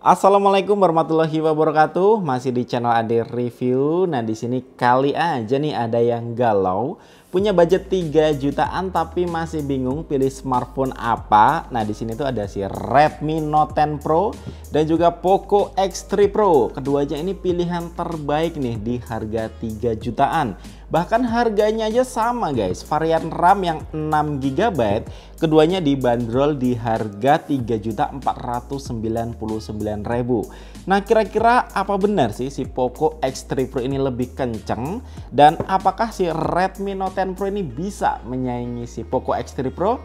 Assalamualaikum warahmatullahi wabarakatuh. Masih di channel Ade Review. Nah, di sini kali aja nih ada yang galau, punya budget 3 jutaan tapi masih bingung pilih smartphone apa. Nah, di sini tuh ada si Redmi Note 10 Pro dan juga Poco X3 Pro. Keduanya ini pilihan terbaik nih di harga 3 jutaan. Bahkan harganya aja sama guys, varian RAM yang 6 GB keduanya dibanderol di harga 3.499.000. Nah, kira-kira apa benar sih si Poco X3 Pro ini lebih kenceng, dan apakah si Redmi Note 10 Pro ini bisa menyaingi si Poco X3 Pro?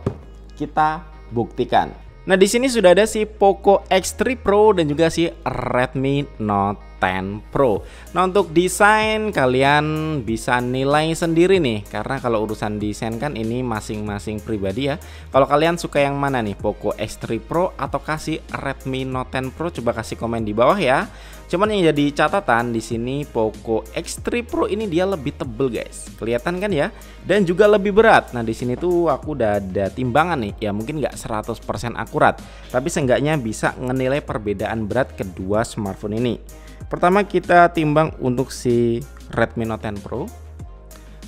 Kita buktikan. Nah, di sini sudah ada si Poco X3 Pro dan juga si Redmi Note 10 Pro. Nah, untuk desain kalian bisa nilai sendiri nih, karena kalau urusan desain kan ini masing-masing pribadi ya. Kalau kalian suka yang mana nih, Poco X3 Pro atau kasih Redmi Note 10 Pro, coba kasih komen di bawah ya. Cuman yang jadi catatan di sini Poco X3 Pro ini dia lebih tebel guys, kelihatan kan ya, dan juga lebih berat. Nah, di sini tuh aku udah ada timbangan nih, ya mungkin nggak 100% akurat, tapi seenggaknya bisa ngenilai perbedaan berat kedua smartphone ini. Pertama kita timbang untuk si Redmi Note 10 Pro,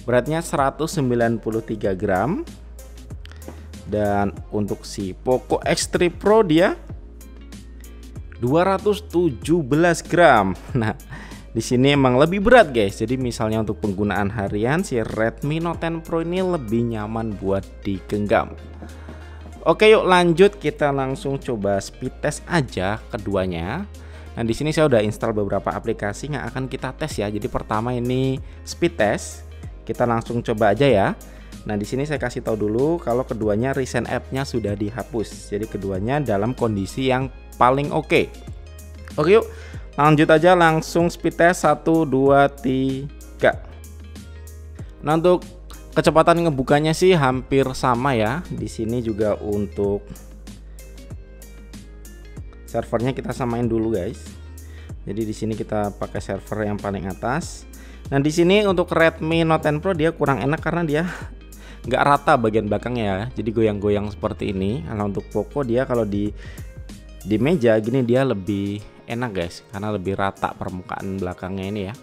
beratnya 193 gram, dan untuk si Poco X3 Pro dia 217 gram. Nah, di sini emang lebih berat guys. Jadi misalnya untuk penggunaan harian si Redmi Note 10 Pro ini lebih nyaman buat digenggam. Oke, yuk lanjut, kita langsung coba speed test aja keduanya. Nah, di sini saya udah install beberapa aplikasi yang akan kita tes ya. Jadi pertama ini speed test. Kita langsung coba aja ya. Nah, di sini saya kasih tahu dulu kalau keduanya recent app-nya sudah dihapus. Jadi keduanya dalam kondisi yang paling oke. Oke, yuk lanjut aja, langsung speed test 1 2 3. Nah, untuk kecepatan ngebukanya sih hampir sama ya. Di sini juga untuk servernya kita samain dulu guys. Jadi di sini kita pakai server yang paling atas. Nah, di sini untuk Redmi Note 10 Pro dia kurang enak karena dia nggak rata bagian belakangnya ya. Jadi goyang-goyang seperti ini. Kalau untuk Poco dia kalau di meja gini dia lebih enak guys, karena lebih rata permukaan belakangnya ini ya.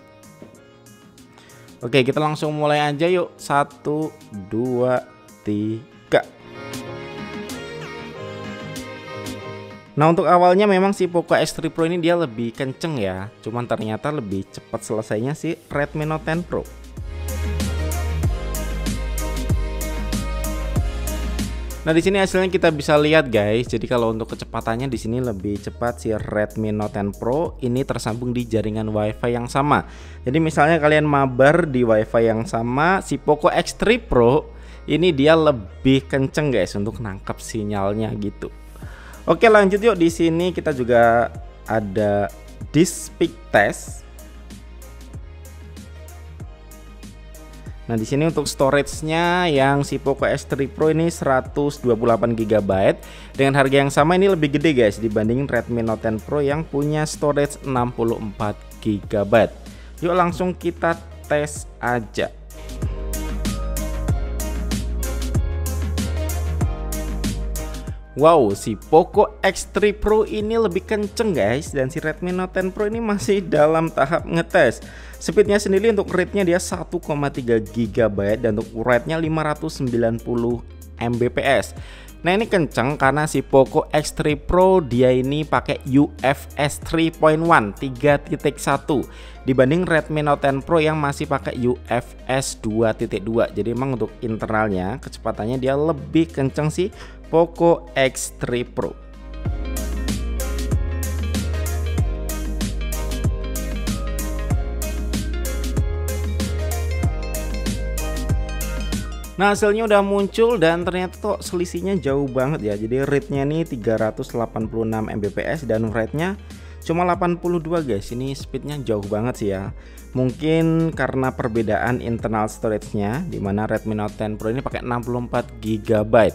Oke, kita langsung mulai aja yuk. 1 2 3. Nah, untuk awalnya memang si Poco X3 Pro ini dia lebih kenceng ya, cuman ternyata lebih cepat selesainya si Redmi Note 10 Pro. Nah, di sini hasilnya kita bisa lihat guys. Jadi kalau untuk kecepatannya di sini lebih cepat si Redmi Note 10 Pro ini tersambung di jaringan WiFi yang sama. Jadi misalnya kalian mabar di WiFi yang sama, si Poco X3 Pro ini dia lebih kenceng guys untuk nangkap sinyalnya gitu. Oke, lanjut yuk. Di sini kita juga ada disk speed test. Nah, di sini untuk storage-nya yang si Poco X3 Pro ini 128 GB dengan harga yang sama, ini lebih gede guys dibanding Redmi Note 10 Pro yang punya storage 64 GB. Yuk langsung kita tes aja. Wow, si Poco X3 Pro ini lebih kenceng guys, dan si Redmi Note 10 Pro ini masih dalam tahap ngetes. Speednya sendiri untuk rate-nya dia 1,3 GB dan untuk write-nya 590 Mbps. Nah, ini kenceng karena si Poco X3 Pro dia ini pakai UFS 3.1 3.1 dibanding Redmi Note 10 Pro yang masih pakai UFS 2.2. Jadi emang untuk internalnya kecepatannya dia lebih kenceng sih Poco X3 Pro. Nah, hasilnya udah muncul dan ternyata kok selisihnya jauh banget ya. Jadi rate-nya nih 386 Mbps dan write-nya cuma 82 guys. Ini speednya jauh banget sih ya. Mungkin karena perbedaan internal storage-nya, dimana Redmi Note 10 Pro ini pakai 64 GB.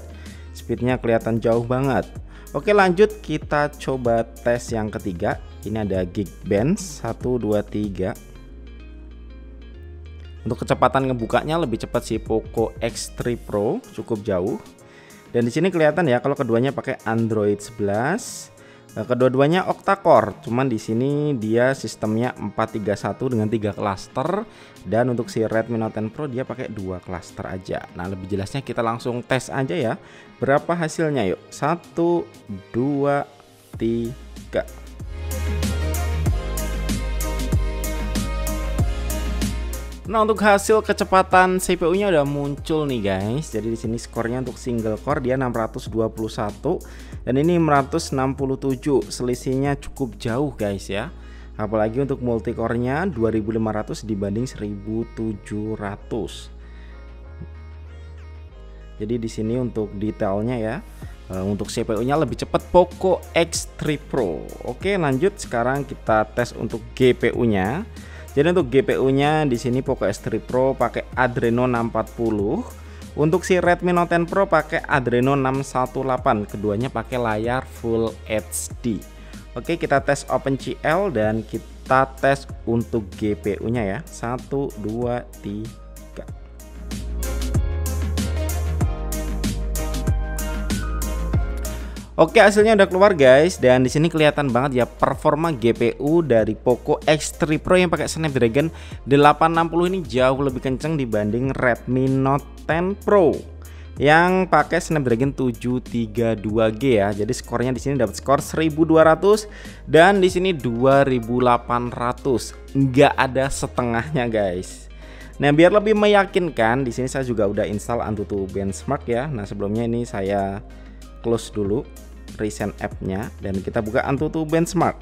Speednya kelihatan jauh banget. Oke, lanjut kita coba tes yang ketiga. Ini ada Geekbench 1 2 3. Untuk kecepatan ngebukanya lebih cepat si Poco X3 Pro, cukup jauh. Dan di sini kelihatan ya kalau keduanya pakai Android 11. Kedua-duanya octa-core, cuman di sini dia sistemnya 431 dengan 3 cluster, dan untuk si Redmi Note 10 Pro dia pakai 2 cluster aja. Nah, lebih jelasnya kita langsung tes aja ya. Berapa hasilnya yuk? 1 2 3. Nah, untuk hasil kecepatan CPU-nya udah muncul nih guys. Jadi di sini skornya untuk single core dia 621 dan ini 567. Selisihnya cukup jauh guys ya. Apalagi untuk multi core-nya 2500 dibanding 1700. Jadi di sini untuk detailnya ya. Untuk CPU-nya lebih cepat Poco X3 Pro. Oke, lanjut sekarang kita tes untuk GPU-nya. Jadi untuk GPU-nya di sini Poco X3 Pro pakai Adreno 640. Untuk si Redmi Note 10 Pro pakai Adreno 618. Keduanya pakai layar Full HD. Oke, kita tes OpenCL dan kita tes untuk GPU-nya ya. 1 2 3. Oke, hasilnya udah keluar guys, dan di sini kelihatan banget ya performa GPU dari Poco X3 Pro yang pakai Snapdragon 860 ini jauh lebih kenceng dibanding Redmi Note 10 Pro yang pakai Snapdragon 732G ya. Jadi skornya di sini dapat skor 1200 dan di sini 2800. Nggak ada setengahnya guys. Nah, biar lebih meyakinkan, di sini saya juga udah install AnTuTu Benchmark ya. Nah, sebelumnya ini saya close dulu recent app-nya dan kita buka AnTuTu Benchmark.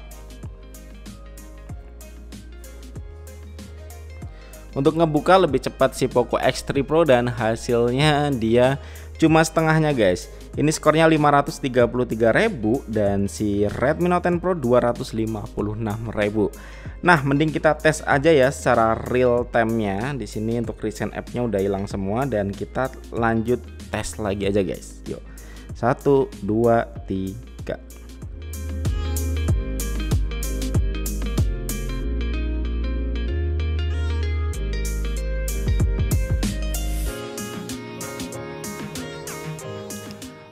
Untuk ngebuka lebih cepat si Poco X3 Pro dan hasilnya dia cuma setengahnya guys. Ini skornya 533.000 dan si Redmi Note 10 Pro 256.000. Nah, mending kita tes aja ya secara real time-nya. Di sini untuk recent app-nya udah hilang semua dan kita lanjut tes lagi aja guys. Yuk. 1 2 3.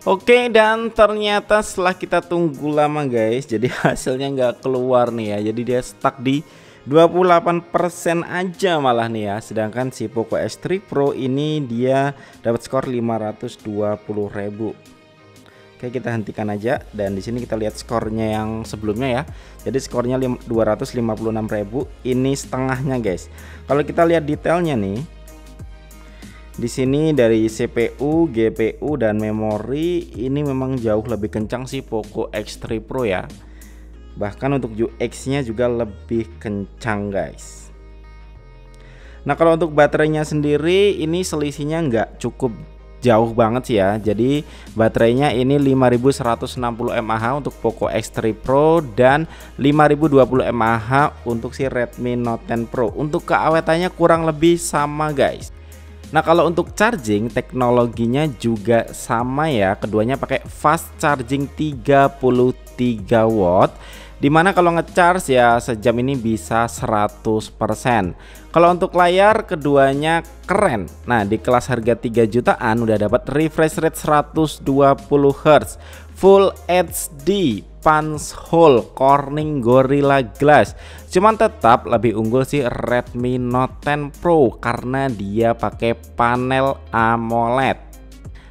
Oke, dan ternyata setelah kita tunggu lama guys, jadi hasilnya nggak keluar nih ya. Jadi dia stuck di 28% aja malah nih ya. Sedangkan si Poco X3 Pro ini dia dapat skor 520.000. Oke, kita hentikan aja dan di sini kita lihat skornya yang sebelumnya ya. Jadi skornya 256.000, ini setengahnya guys. Kalau kita lihat detailnya nih, di sini dari CPU, GPU dan memori ini memang jauh lebih kencang sih Poco X3 Pro ya. Bahkan untuk UX-nya juga lebih kencang guys. Nah, kalau untuk baterainya sendiri ini selisihnya nggak cukup jauh banget sih ya. Jadi baterainya ini 5160 mAh untuk Poco X3 Pro dan 5020 mAh untuk si Redmi Note 10 Pro. Untuk keawetannya kurang lebih sama guys. Nah, kalau untuk charging teknologinya juga sama ya. Keduanya pakai fast charging 33 watt. Dimana kalau ngecharge ya sejam ini bisa 100%. Kalau untuk layar keduanya keren. Nah, di kelas harga 3 jutaan udah dapat refresh rate 120 Hz, Full HD, punch hole, Corning Gorilla Glass. Cuman tetap lebih unggul sih Redmi Note 10 Pro karena dia pakai panel AMOLED.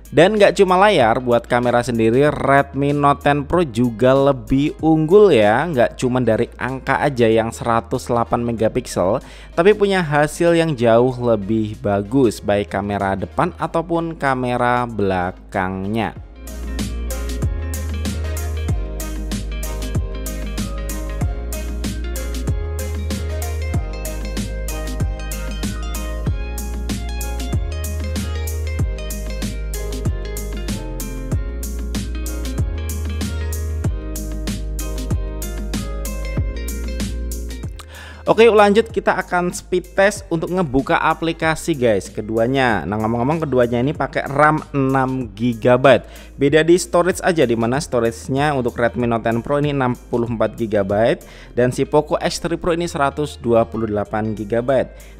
Dan nggak cuma layar, buat kamera sendiri Redmi Note 10 Pro juga lebih unggul ya. Nggak cuma dari angka aja yang 108 megapiksel, tapi punya hasil yang jauh lebih bagus baik kamera depan ataupun kamera belakangnya. Oke, lanjut kita akan speed test untuk ngebuka aplikasi guys keduanya. Nah, ngomong-ngomong keduanya ini pakai RAM 6 GB. Beda di storage aja, dimana storage-nya untuk Redmi Note 10 Pro ini 64 GB dan si Poco X3 Pro ini 128 GB.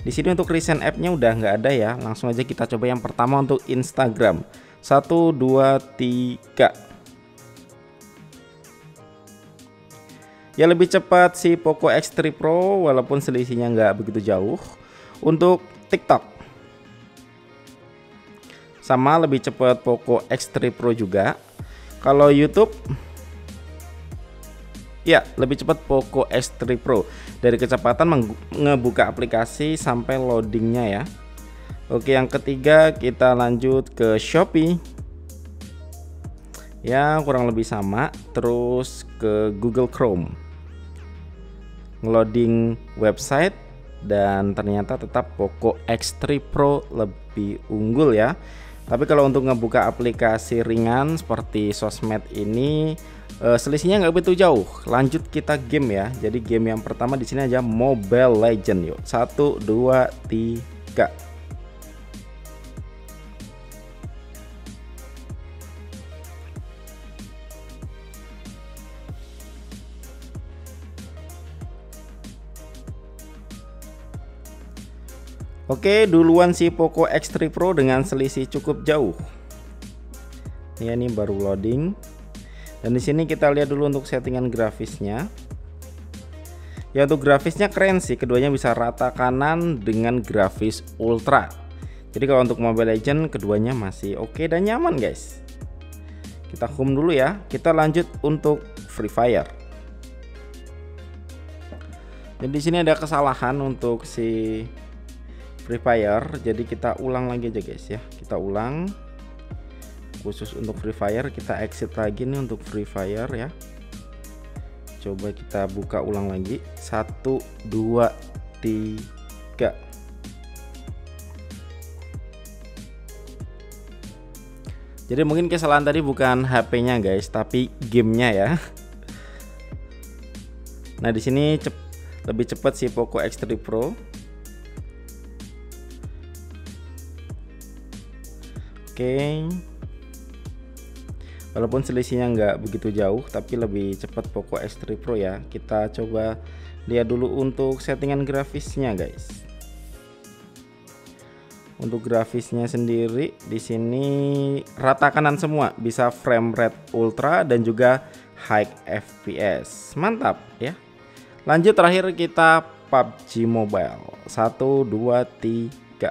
Di sini untuk recent app-nya udah nggak ada ya. Langsung aja kita coba yang pertama untuk Instagram. 1 2 3. Ya lebih cepat si Poco X3 Pro walaupun selisihnya nggak begitu jauh. Untuk TikTok sama lebih cepat Poco X3 Pro juga. Kalau YouTube ya lebih cepat Poco X3 Pro dari kecepatan ngebuka aplikasi sampai loadingnya ya. Oke, yang ketiga kita lanjut ke Shopee. Ya kurang lebih sama. Terus ke Google Chrome, ngeloading website, dan ternyata tetap Poco X3 Pro lebih unggul ya. Tapi kalau untuk ngebuka aplikasi ringan seperti sosmed ini selisihnya nggak begitu jauh. Lanjut kita game ya. Jadi game yang pertama di sini aja Mobile Legend yuk. 1 2 3. Oke, duluan si Poco X3 Pro dengan selisih cukup jauh. Ini baru loading. Dan di sini kita lihat dulu untuk settingan grafisnya. Ya untuk grafisnya keren sih, keduanya bisa rata kanan dengan grafis ultra. Jadi kalau untuk Mobile Legends keduanya masih oke dan nyaman guys. Kita home dulu ya. Kita lanjut untuk Free Fire. Jadi di sini ada kesalahan untuk si Free Fire, jadi kita ulang lagi aja guys ya. Kita ulang khusus untuk Free Fire, kita exit lagi nih untuk Free Fire ya. Coba kita buka ulang lagi. 1 2 3. Jadi mungkin kesalahan tadi bukan HP-nya guys, tapi gamenya ya. Nah di sini lebih cepat si Poco X3 Pro. Oke, walaupun selisihnya nggak begitu jauh, tapi lebih cepat Poco X3 Pro ya. Kita coba lihat dulu untuk settingan grafisnya guys. Untuk grafisnya sendiri di sini rata kanan semua, bisa frame rate ultra dan juga high FPS. Mantap ya. Lanjut terakhir kita PUBG Mobile. 1 2 3.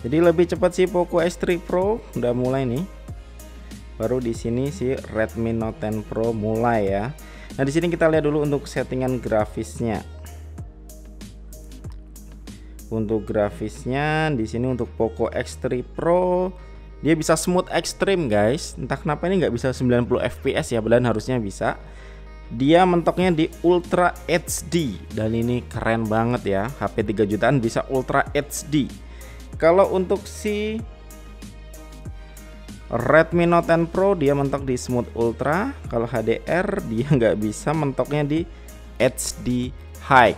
Jadi lebih cepat sih Poco X3 Pro, udah mulai nih. Baru di sini si Redmi Note 10 Pro mulai ya. Nah di sini kita lihat dulu untuk settingan grafisnya. Untuk grafisnya di sini untuk Poco X3 Pro dia bisa smooth extreme guys. Entah kenapa ini nggak bisa 90 fps ya, padahal harusnya bisa. Dia mentoknya di Ultra HD dan ini keren banget ya. HP 3 jutaan bisa Ultra HD. Kalau untuk si Redmi Note 10 Pro dia mentok di Smooth Ultra. Kalau HDR dia nggak bisa, mentoknya di HD High.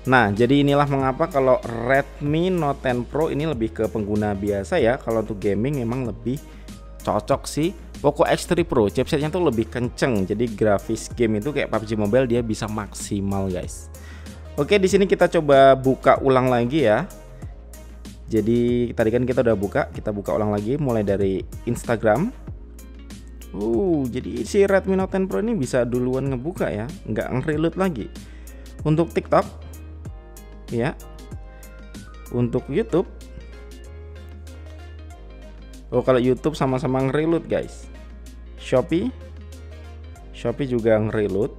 Nah jadi inilah mengapa kalau Redmi Note 10 Pro ini lebih ke pengguna biasa ya. Kalau untuk gaming memang lebih cocok sih Poco X3 Pro. Chipsetnya tuh lebih kenceng, jadi grafis game itu kayak PUBG Mobile dia bisa maksimal guys. Oke, di sini kita coba buka ulang lagi ya. Jadi tadi kan kita udah buka, kita buka ulang lagi mulai dari Instagram. Jadi si Redmi Note 10 Pro ini bisa duluan ngebuka ya, nggak nge-reload lagi. Untuk TikTok, ya. Untuk YouTube, kalau YouTube sama-sama nge-reload guys. Shopee juga nge-reload.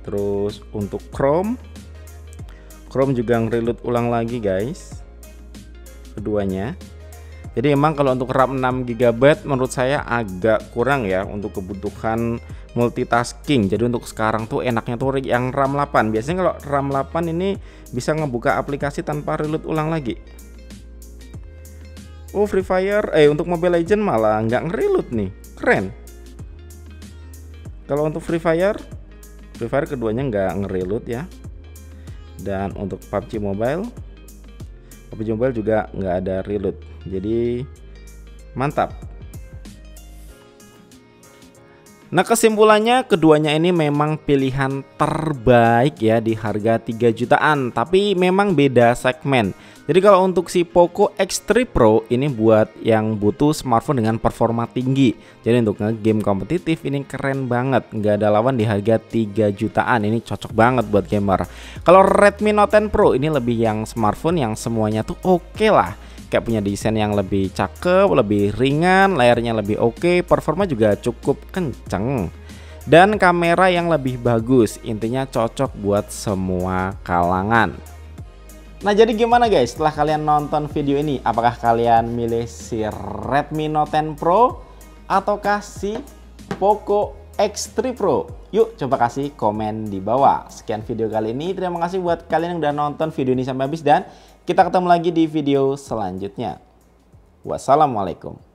Terus untuk Chrome juga nge-reload ulang lagi guys. Keduanya. Jadi emang kalau untuk RAM 6 GB menurut saya agak kurang ya untuk kebutuhan multitasking. Jadi untuk sekarang tuh enaknya tuh yang RAM 8. Biasanya kalau RAM 8 ini bisa ngebuka aplikasi tanpa reload ulang lagi. Free Fire untuk Mobile Legends malah nggak nge-reload nih. Keren. Kalau untuk Free Fire keduanya nggak nge-reload ya. Dan untuk PUBG Mobile juga nggak ada reload, jadi mantap. Nah, kesimpulannya keduanya ini memang pilihan terbaik ya di harga 3 jutaan, tapi memang beda segmen. Jadi kalau untuk si Poco X3 Pro ini buat yang butuh smartphone dengan performa tinggi. Jadi untuk nge-game kompetitif ini keren banget, nggak ada lawan di harga 3 jutaan, ini cocok banget buat gamer. Kalau Redmi Note 10 Pro ini lebih yang smartphone yang semuanya tuh oke lah. Kayak punya desain yang lebih cakep, lebih ringan, layarnya lebih oke, performa juga cukup kenceng, dan kamera yang lebih bagus. Intinya cocok buat semua kalangan. Nah, jadi gimana guys setelah kalian nonton video ini? Apakah kalian milih si Redmi Note 10 Pro ataukah si Poco X3 Pro? Yuk coba kasih komen di bawah. Sekian video kali ini, terima kasih buat kalian yang udah nonton video ini sampai habis, dan kita ketemu lagi di video selanjutnya. Wassalamualaikum.